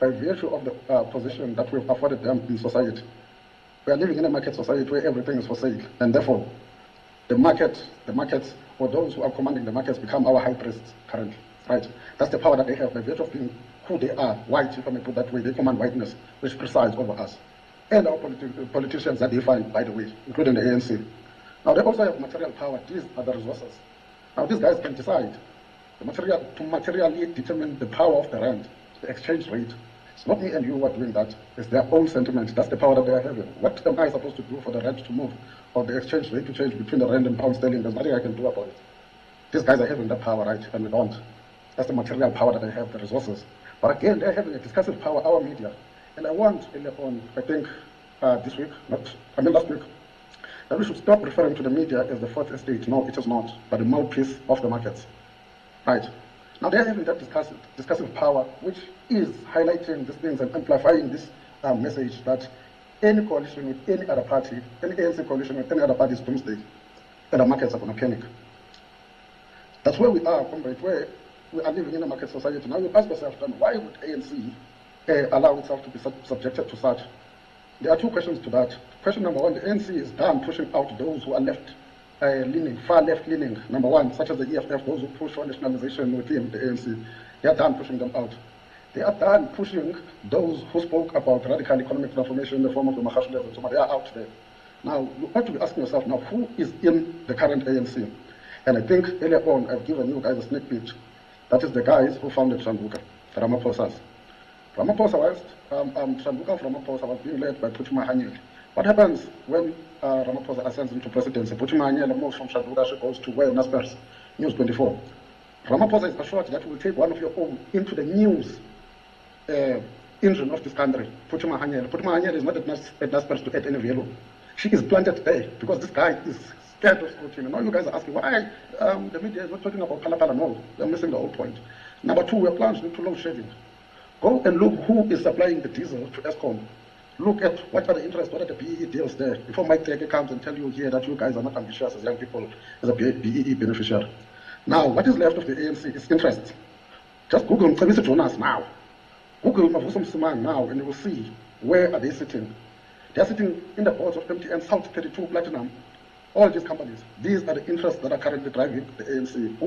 by virtue of the position that we've afforded them in society. We are living in a market society where everything is for sale, and therefore the markets, or those who are commanding the markets become our high priests currently, right? That's the power that they have by virtue of being who they are, white, if I may put that way. They command whiteness, which presides over us. And our politicians that they find, by the way, including the ANC. Now, they also have material power. These are the resources. Now, these guys can decide to materially determine the power of the rand, the exchange rate. It's not me and you who are doing that. It's their own sentiment. That's the power that they are having. What am I supposed to do for the rand to move, or the exchange rate to change between the rand and pound sterling? There's nothing I can do about it. These guys are having that power, right? And we don't. That's the material power that they have, the resources. But again, they're having a discursive power, our media. And I want, earlier on, I think this week, last week, that we should stop referring to the media as the fourth estate. No, it is not, but the mouthpiece of the markets. Right? Now they're having that discursive power, which is highlighting these things and amplifying this message that any coalition with any other party, any ANC coalition with any other party is doomsday, and the markets are going to panic. That's where we are, comrade, where we are living in a market society. Now you ask yourself, then, why would ANC allow itself to be subjected to such? There are two questions to that. Question number one, the ANC is done pushing out those who are left-leaning, far left-leaning. Number one, such as the EFF, those who push for nationalization within the ANC. They are done pushing them out. They are done pushing those who spoke about radical economic transformation in the form of the Mahashule and so on. They are out there. Now, you ought to be asking yourself, now, who is in the current ANC? And I think earlier on, I've given you guys a sneak peek. That is the guys who founded Shanduka, the Ramaphosa's. Ramaphosa was, Shanduka of Ramaphosa was being led by Phuthuma Hanyele. What happens when Ramaphosa ascends into presidency? Phuthuma Hanyele moves from Shanduka, she goes to where? Naspers, News 24. Ramaphosa is assured that he will take one of your own into the news engine of this country, Phuthuma Hanyele. Phuthuma Hanyele is not at Naspers to add any value. She is planted there because this guy is scared of scrutiny. Now you guys are asking why the media is not talking about Phala. No, they're missing the whole point. Number two, we're plunged into load shedding. Go and look who is supplying the diesel to Eskom. Look at what are the interests, what are the BEE deals there. Before Mike Teke comes and tell you here that you guys are not ambitious as young people, as a BEE beneficiary. Now, what is left of the ANC is interest. Just Google Mcebisi Jonas now. Google Mavuso Msimang now, and you will see where are they sitting. They are sitting in the boards of MTN, South 32 Platinum, all these companies. These are the interests that are currently driving the ANC.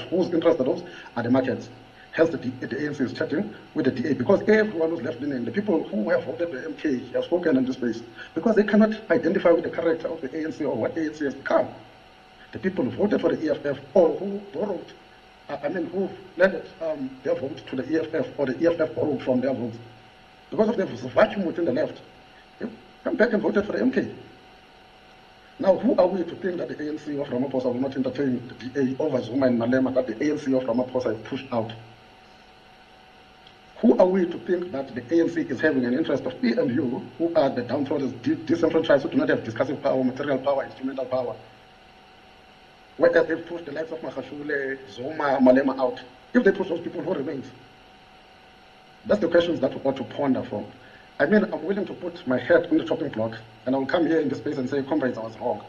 Whose interests are those? Are the markets. Hence, the ANC is chatting with the DA because everyone who's left-leaning, the people who have voted the MK, have spoken in this space because they cannot identify with the character of the ANC or what ANC has become. The people who voted for the EFF or who borrowed, who lent their vote to the EFF or the EFF borrowed from their votes. Because of the vacuum within the left, they come back and voted for the MK. Now, who are we to think that the ANC of Ramaphosa will not entertain the DA over Zuma and Malema that the ANC of Ramaphosa is pushed out? Who are we to think that the ANC is having an interest of me and you, who are the downtrodden, disenfranchised, who do not have discursive power, material power, instrumental power? Whereas they've pushed the likes of Mahashule, Zuma, Malema out. If they push those people, who remains? That's the questions that we ought to ponder from. I mean, I'm willing to put my head on the chopping block, and I will come here in this space and say, comrades, I was wrong.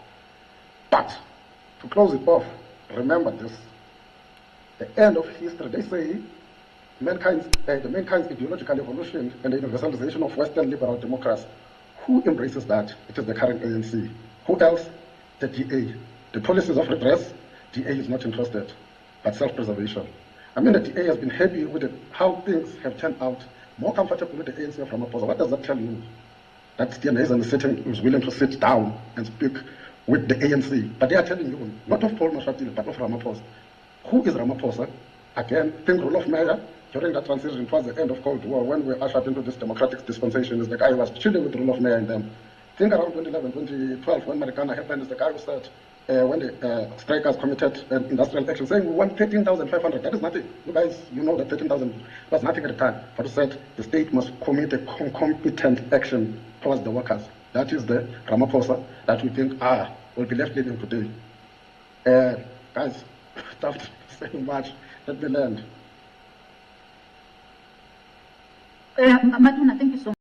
But, to close it off, remember this. The end of history, they say, the mankind's ideological evolution and the universalization of Western liberal democracy. Who embraces that? It is the current ANC. Who else? The DA. The policies of redress, DA is not interested, but self-preservation. I mean, the DA has been happy with how things have turned out, more comfortable with the ANC of Ramaphosa. What does that tell you? That DNA is willing to sit down and speak with the ANC. But they are telling you, not of Paul Mashatile, but of Ramaphosa. Who is Ramaphosa? Again, think rule of measure. During that transition towards the end of Cold War, when we were ushered into this democratic dispensation, is the guy who was chilling with the rule of mayor in them. Think around 2011, 2012, when Marikana happened, is the guy who said, when the strikers committed industrial action, saying we want 13,500. That is nothing. You guys, you know that 13,000 was nothing at the time. But he said the state must commit a concomitant action towards the workers. That is the Ramaphosa that we think, will be left living today. Guys, stop saying much. Let me land. Maduna, thank you so much.